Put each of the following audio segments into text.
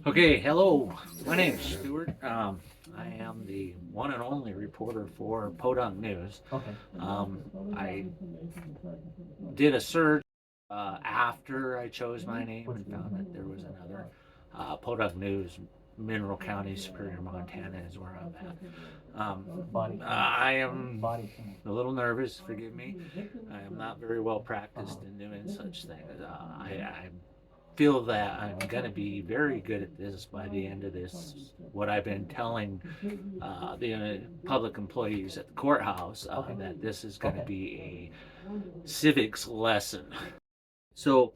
Okay, hello. My name's Stuart. I am the one and only reporter for Podunk News. Okay. I did a search after I chose my name and found that there was another. Podunk News, Mineral County, Superior, Montana is where I'm at. I am a little nervous, forgive me. I am not very well practiced in doing such things. I feel that I'm going to be very good at this by the end of this. What I've been telling the public employees at the courthouse, that this is going to be a civics lesson. So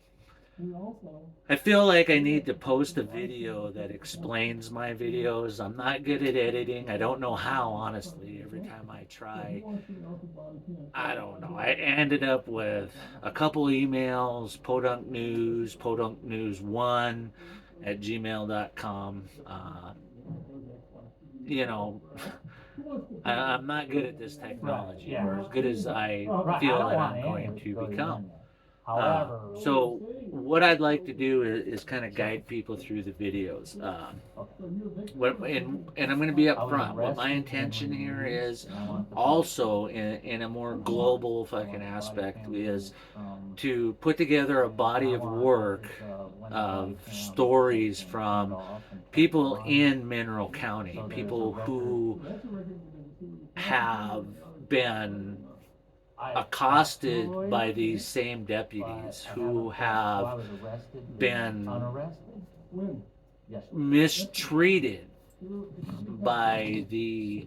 I feel like I need to post a video that explains my videos. I'm not good at editing. I don't know how, honestly. Every time I try, I don't know. I ended up with a couple emails, Podunk News 1 at gmail.com. You know, I'm not good at this technology, or as good as I feel that I'm going to become. So what I'd like to do is kind of guide people through the videos. And I'm going to be up front. What my intention here is also in a more global fucking aspect is to put together a body of work of stories from people in Mineral County, people who have been accosted by these same deputies, who have been mistreated by the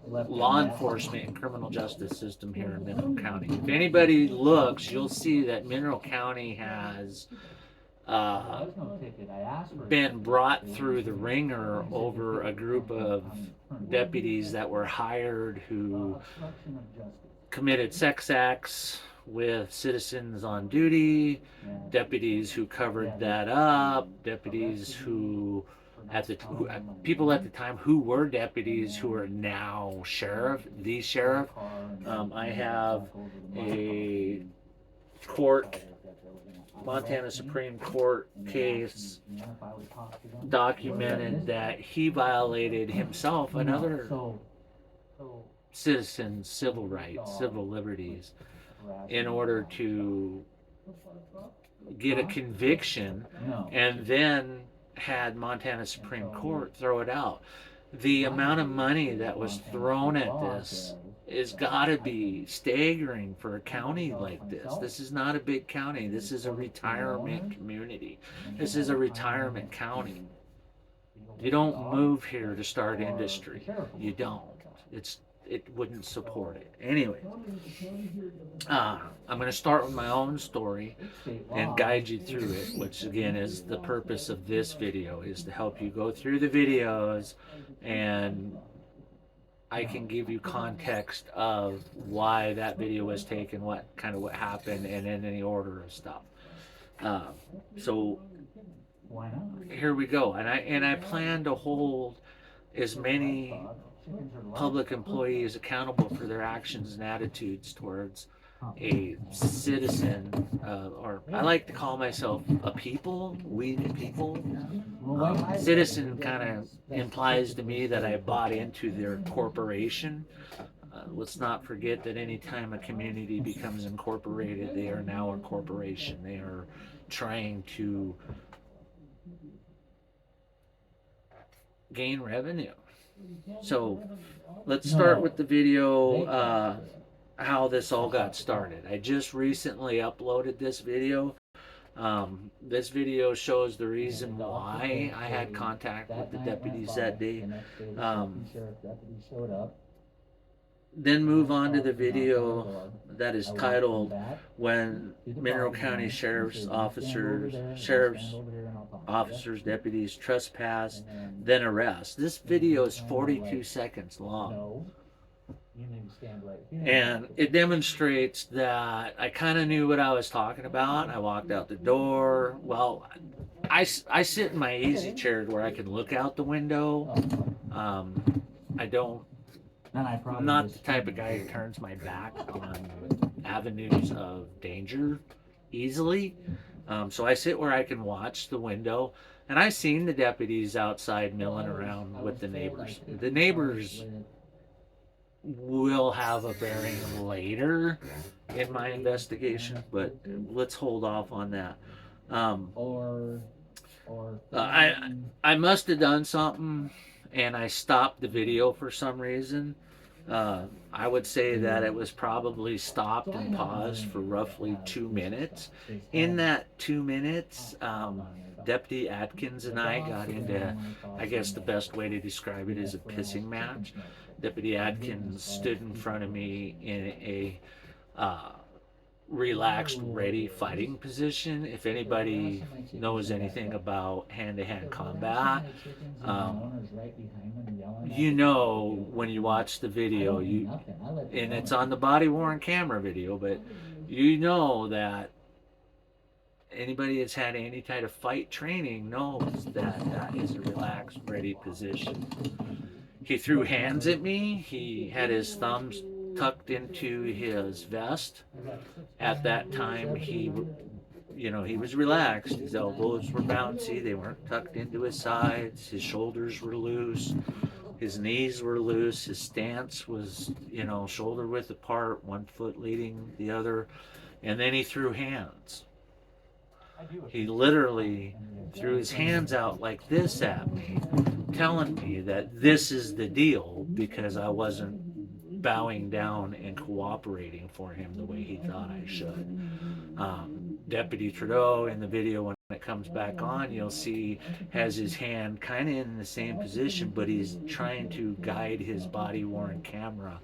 law enforcement and criminal justice system here in Mineral County. If anybody looks, you'll see that Mineral County has been brought through the ringer over a group of deputies that were hired who committed sex acts with citizens on duty, deputies who covered that up, deputies who people at the time who were deputies who are now the sheriff. I have a Montana Supreme Court case documented that he violated himself another citizens' civil rights, civil liberties, in order to get a conviction, and then had Montana Supreme Court throw it out. The amount of money that was thrown at this is got to be staggering for a county like this. This is not a big county. This is a retirement community. This is a retirement county. You don't move here to start industry. You don't. It wouldn't support it. Anyway, I'm going to start with my own story and guide you through it, which again is the purpose of this video, is to help you go through the videos, and I can give you context of why that video was taken, what happened, and in any order of stuff. So here we go, and I plan to hold as many public employees accountable for their actions and attitudes towards a citizen, or I like to call myself a people, we the people. Citizen kind of implies to me that I bought into their corporation. Let's not forget that anytime a community becomes incorporated, they are now a corporation. They are trying to gain revenue. So let's start with the video, how this all got started. I just recently uploaded this video. This video shows the reason why I had contact with the deputies that day. Then move on to the video that is titled "When Mineral County Sheriff's Officers, Deputies Trespass, Then Arrest." This video is 42 seconds long. And it demonstrates that I kind of knew what I was talking about. I walked out the door. Well, I sit in my easy chair where I can look out the window. I'm not the type of guy who turns my back on avenues of danger easily. So I sit where I can watch the window, and I seen the deputies outside milling around with the neighbors. The neighbors will have a bearing later in my investigation, but let's hold off on that. Um, I must have done something, and I stopped the video for some reason. I would say that it was probably stopped and paused for roughly 2 minutes. In that 2 minutes, Deputy Atkins and I got into, I guess the best way to describe it is a pissing match. Deputy Atkins stood in front of me in a relaxed, ready fighting position. If anybody knows anything about hand-to-hand combat, you know when you watch the video, and it's on the body-worn camera video, but you know that anybody that's had any type of fight training knows that that is a relaxed, ready position. He threw hands at me. He had his thumbs tucked into his vest. At that time, he was relaxed. His elbows were bouncy. They weren't tucked into his sides. His shoulders were loose. His knees were loose. His stance was, shoulder width apart, one foot leading the other. And then he threw hands. He literally threw his hands out like this at me, telling me that this is the deal because I wasn't bowing down and cooperating for him the way he thought I should. Deputy Trudeau in the video, when it comes back on, you'll see has his hand kind of in the same position, but he's trying to guide his body-worn camera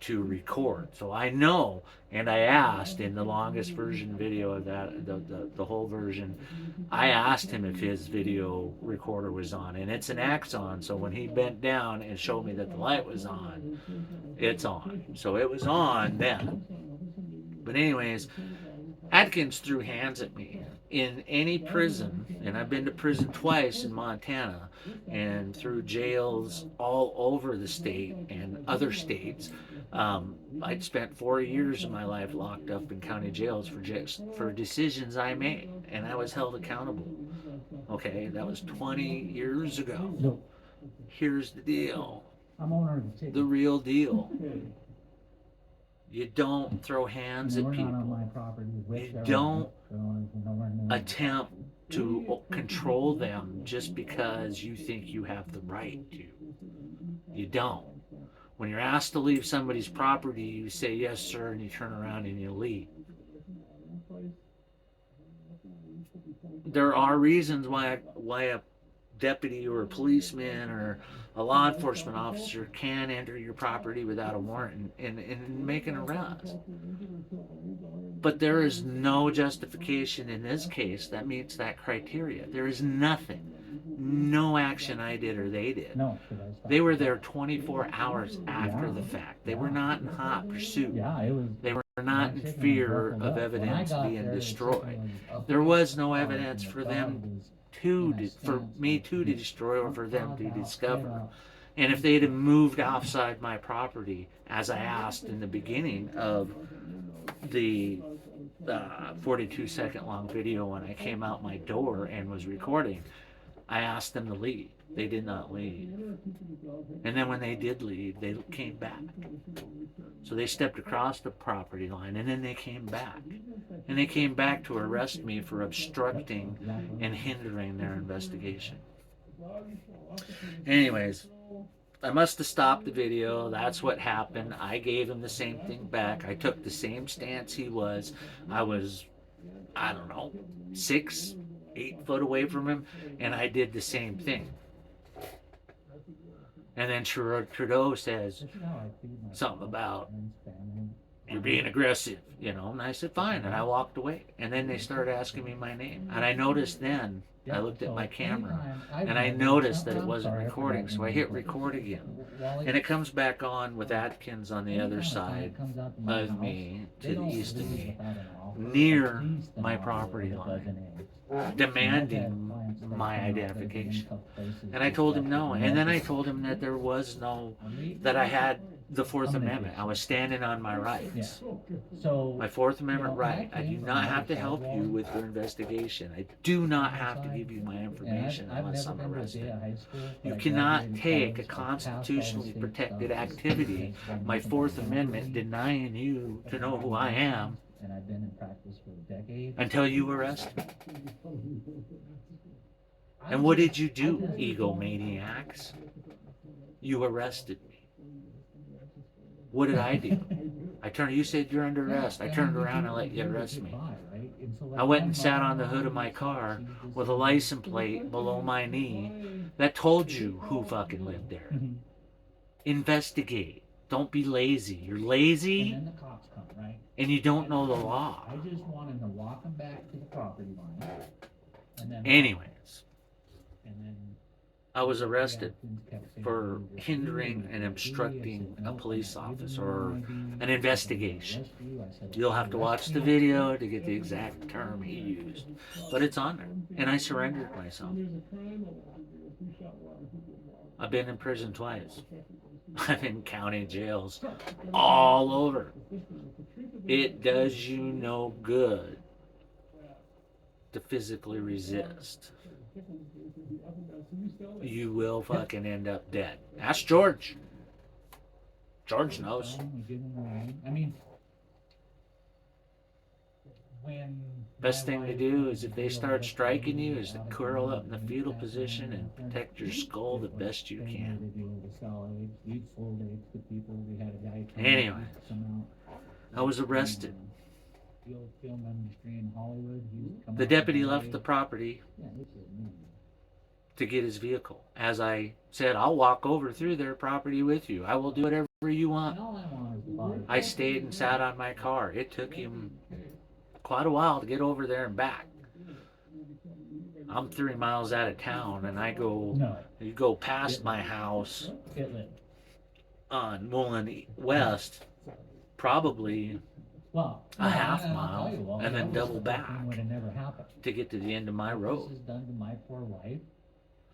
to record. So I know, and I asked in the longest version video of that, the whole version, I asked him if his video recorder was on, and it's an Axon, so when he bent down and showed me that the light was on, it's on. So it was on then. But anyways, Atkins threw hands at me. In any prison, and I've been to prison twice in Montana and through jails all over the state and other states. I'd spent 4 years of my life locked up in county jails for decisions I made, and I was held accountable. Okay, that was 20 years ago. Here's the deal. The real deal. You don't throw hands at people. You don't attempt to control them just because you think you have the right to. You don't. When you're asked to leave somebody's property, you say yes, sir, and you turn around and you leave. There are reasons why a deputy or a policeman or a law enforcement officer can enter your property without a warrant and make an arrest. But there is no justification in this case that meets that criteria. There is nothing. No action I did or they did. They were there 24 hours after the fact. They were not in hot pursuit. They were not in fear of evidence being destroyed. There was no evidence for them for me to destroy or for them to discover. And if they'd have moved outside my property, as I asked in the beginning of the 42-second long video when I came out my door and was recording, I asked them to leave. They did not leave. And then when they did leave, they came back. So they stepped across the property line, and then they came back. And they came back to arrest me for obstructing and hindering their investigation. Anyways, I must have stopped the video. That's what happened. I gave him the same thing back. I took the same stance he was. I was, 6, 8 foot away from him, and I did the same thing. And then Trudeau says something about, you're being aggressive, and I said, fine, and I walked away. And then they started asking me my name. And I noticed then, I looked at my camera, and I noticed that it wasn't recording, so I hit record again. And it comes back on with Atkins on the other side of me, to the east of me, near my property line, demanding my identification. And I told him no. And then I told him that there was no, that I had the Fourth I'm gonna Amendment. do I was standing on my rights. So My Fourth Amendment you know, right. I do not have to help you with your investigation. I do not have to give you my information I've unless never I'm been to a day arrested. of high school. But You I cannot graduated take a college, I passed all the constitutionally state protected stuff, activity, because I've my been Fourth working Amendment, locally, denying you to know who I am and I've been in practice for decades. until you arrest me. And what did you do, egomaniacs? You arrested me. What did I do? You said you're under arrest. I turned around and let you arrest me. I went and sat on the hood of my car with a license plate below my knee that told you who fucking lived there. Investigate. Don't be lazy. You're lazy. And then the cops come, right? And you don't know the law. I just wanted to walk them back to the property line. And then Anyways, and then I was arrested for hindering and obstructing a police officer or an investigation. You'll have to watch the video to get the exact term he used, but it's on there. And I surrendered myself. I've been in prison twice. I've been in county jails all over. It does you no good to physically resist. You will fucking end up dead. Ask George. George knows. I mean, when best thing to do is if they start striking you is to curl up in the fetal position and protect your skull the best you can. Anyway, I was arrested. The deputy left the property to get his vehicle. As I said, I'll walk over through their property with you. I will do whatever you want. I stayed and sat on my car. It took him quite a while to get over there and back. I'm 3 miles out of town, and you go past my house on Mullen West, probably a half mile, and then double back to get to the end of my road.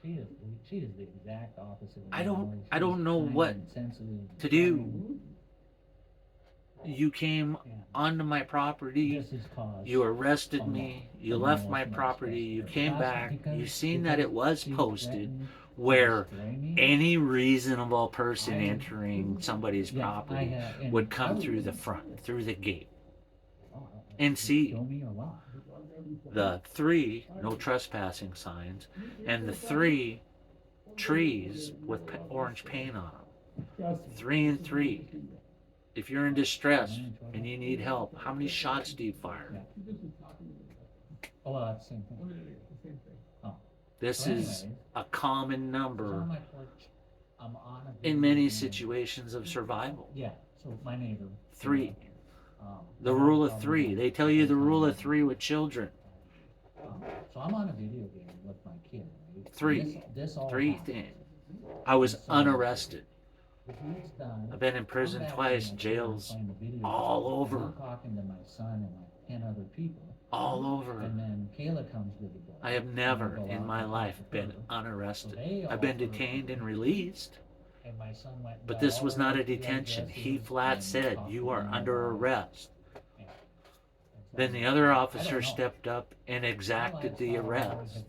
She is the exact opposite. I don't know what to do. You came onto my property, you arrested me, you left my property, you came back, you seen that it was posted where any reasonable person entering somebody's property would come through the front, through the gate, and see the 3 no trespassing signs and the 3 trees with orange paint on them. 3 and 3. If you're in distress and you need help, how many shots do you fire? Oh, that's the same thing. Oh. This is a common number in many situations of survival. Yeah, so my neighbor. 3. The rule of 3. They tell you the rule of 3 with children. So I'm on a video game with my kid. Right? 3. This all 3 happened. thing. I was unarrested. He's done. I've been in prison twice, jails all over. I'm talking to my son and like 10 other people. All over. And then Kayla comes with the boy. I have never in my life been unarrested. I've been detained and released. And my son went, But this was not a detention. He flat said, "You are under arrest." Then the other officer stepped up and exacted the arrest.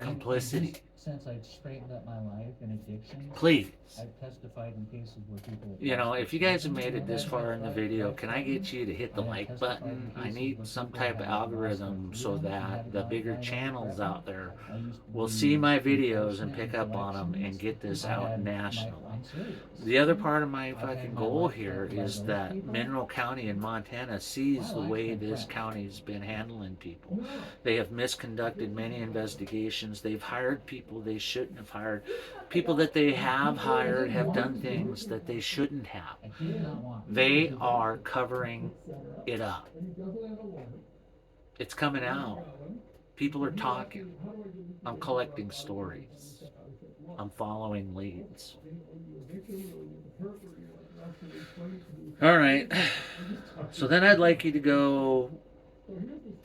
Complicity. Since I've straightened up my life and addiction, Please. I've testified in cases where people. You know, if you guys have made it this far in the video, can I get you to hit the like button? I need some type of algorithm so that the bigger channels out there will see my videos and pick up on them and get this out nationally. The other part of my fucking goal here is that Mineral County in Montana sees the way this county's been handling people. They have misconducted many investigations. They've hired people they shouldn't have hired. People that they have hired have done things that they shouldn't have. They are covering it up. It's coming out. People are talking. I'm collecting stories. I'm following leads. All right. So then I'd like you to go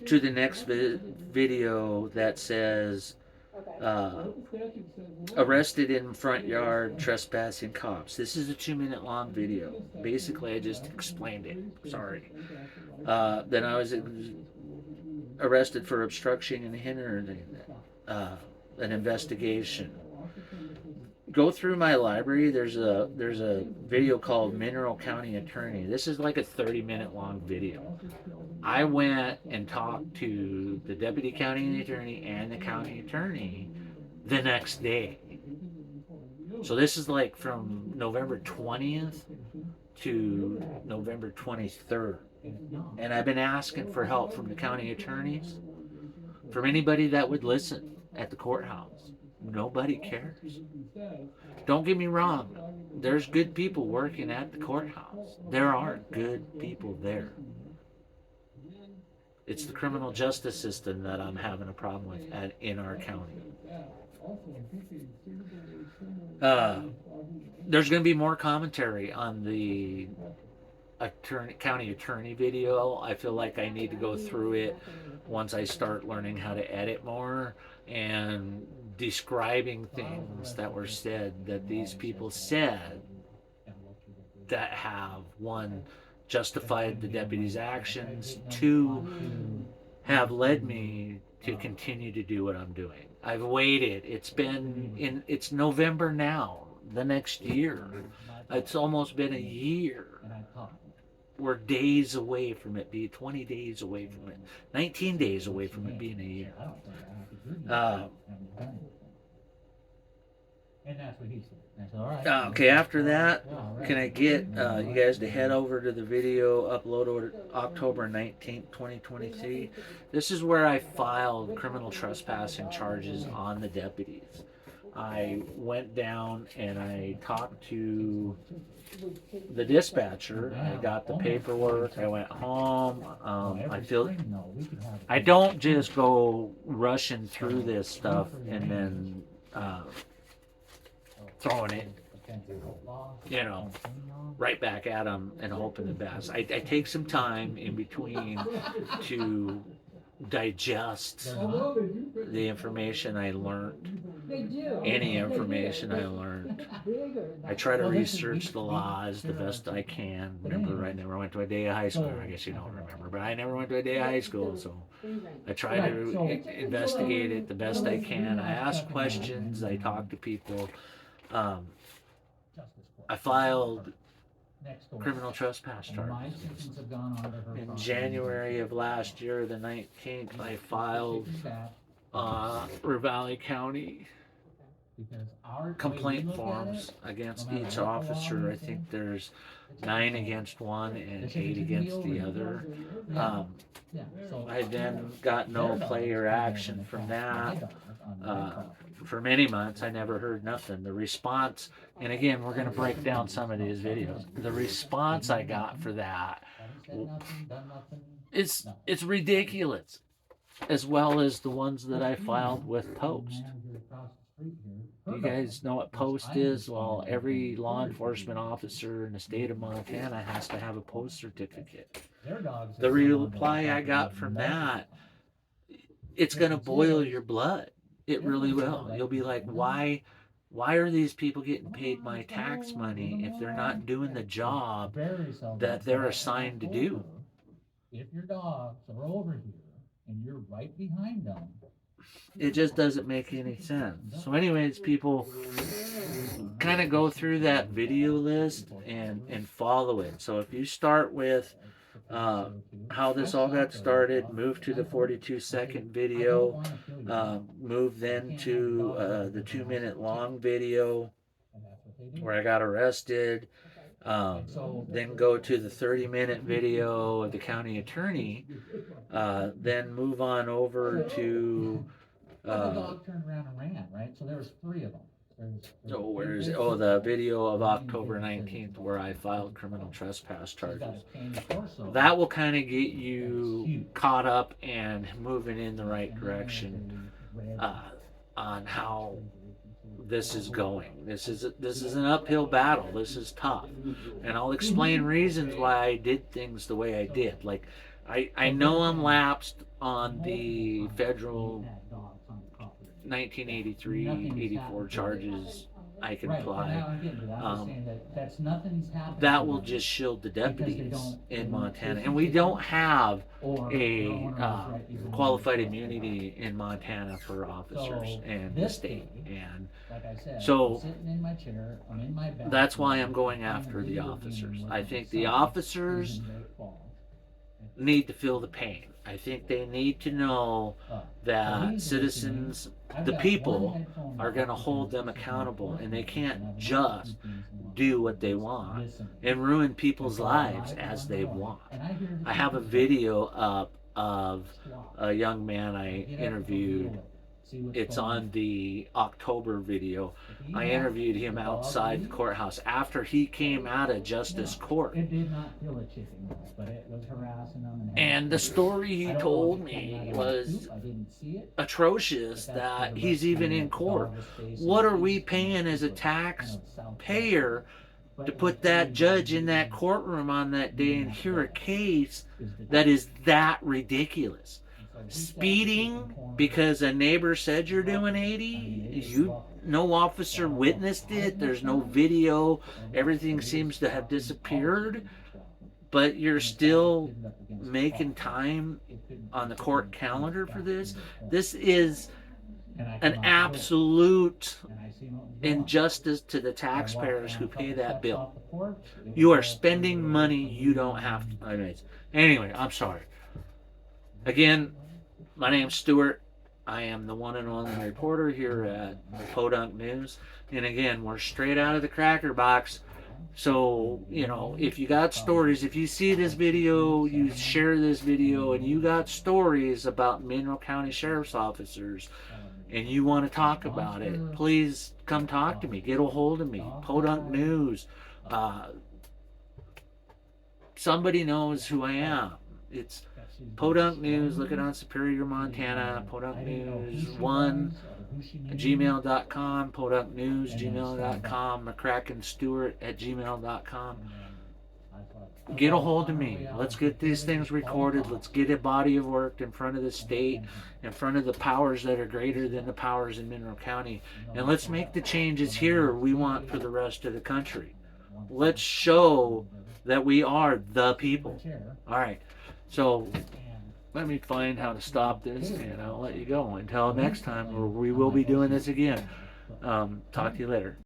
to the next video that says Arrested in front yard trespassing cops. This is a 2-minute long video. Basically, I just explained it. Sorry. Then I was arrested for obstruction and hindering an investigation. Go through my library. There's a video called Mineral County Attorney. This is like a 30-minute long video. I went and talked to the deputy county attorney and the county attorney the next day. So this is like from November 20th to November 23rd. And I've been asking for help from the county attorneys, from anybody that would listen at the courthouse. Nobody cares. Don't get me wrong. There's good people working at the courthouse. There are good people there. It's the criminal justice system that I'm having a problem with in our county. There's going to be more commentary on the county attorney video. I feel like I need to go through it once I start learning how to edit more and describing things that were said that these people said that have, one, justified the deputy's actions, two, have led me to continue to do what I'm doing. I've waited. It's November now, the next year. It's almost been a year. We're days away from it being 20 days away from it, 19 days away from it being a year. Okay, after that, can I get you guys to head over to the video uploaded October 19th, 2023? This is where I filed criminal trespassing charges on the deputies. I went down and I talked to the dispatcher. I got the paperwork. I went home. I don't just go rushing through this stuff and then throwing it, right back at them and hoping the best. I take some time in between to digest the information I learned, any information I learned. I try to research the laws the best I can. Remember, I never went to a day of high school. I guess you don't remember, but I never went to a day of high school, so I try to investigate it the best I can. I ask questions. I talk to people. I filed criminal trespass charges. In January of last year, the 19th, I filed Ravalli County complaint forms against each officer. I think there's 9 against one and 8 against the other. I then got no play or action from that. For many months, I never heard nothing. The response, and again, we're going to break down some of these videos. The response I got for that, it's ridiculous, as well as the ones that I filed with Post. You guys know what Post is? Well, every law enforcement officer in the state of Montana has to have a Post certificate. The reply I got from that, it's going to boil your blood. It really will. You'll be like, why are these people getting paid my tax money if they're not doing the job that they're assigned to do? If your dogs are over here and you're right behind them, it just doesn't make any sense. So anyways, people, kind of go through that video list and follow it. So if you start with how this all got started, move to the 42-second video, move then to the 2-minute long video where I got arrested, then go to the 30-minute video of the county attorney, then move on over to the dog turned around and ran, right? So there was 3 of them. The video of October 19th where I filed criminal trespass charges. That will kind of get you caught up and moving in the right direction on how this is going. This is an uphill battle. This is tough, and I'll explain reasons why I did things the way I did. Like I know I'm lapsed on the federal 1983, Nothing has 84 happened. charges I can Right, apply. and I'm getting to that. I'm just saying that's nothing's happened. That to will them just shield the because they deputies don't- they in won't Montana, chase and we them. don't have Or a their owner is right behind qualified them. immunity in Montana for officers So, and the this state, day, and Like I said, So, I'm sitting in my chair, I'm in my bathroom. that's why I'm going playing a after the video game officers. with I my think the son, officers who's in Great Falls. need to feel the pain. I think they need to know So that he's citizens, I've the got people, one headphone are going to box hold them that's accountable, and they and can't I've just got two things going. do what they want and ruin people's lives as they want. I have a video up of a young man I interviewed. It's on the October video. I interviewed him outside the courthouse after he came out of Justice Court. It did not feel a chicken, but it was harassing them. And the story he told me was atrocious, that he's even in court. What are we paying as a taxpayer to put that judge in that courtroom on that day and hear a case that is that ridiculous? Speeding because a neighbor said you're doing 80, no officer witnessed it, there's no video, everything seems to have disappeared, but you're still making time on the court calendar for this. This is an absolute injustice to the taxpayers who pay that bill. You are spending money you don't have to. Anyway, I'm sorry. Again, my name's Stuart. I am the one and only reporter here at Podunk News. And again, we're straight out of the cracker box. So, you know, if you got stories, if you see this video, you share this video, and you got stories about Mineral County Sheriff's officers, and you want to talk about it, please come talk to me. Get a hold of me. Podunk News. Somebody knows who I am. It's Podunk News. Look it on Superior, Montana. Podunk News 1 gmail.com. Podunk News gmail.com. McCrackenStewart@gmail.com. Get a hold of me. Let's get these things recorded. Let's get a body of work in front of the state, in front of the powers that are greater than the powers in Mineral County, and let's make the changes here we want for the rest of the country. Let's show that we are the people. All right. So let me find how to stop this, and I'll let you go. Until next time, we will be doing this again. Talk to you later.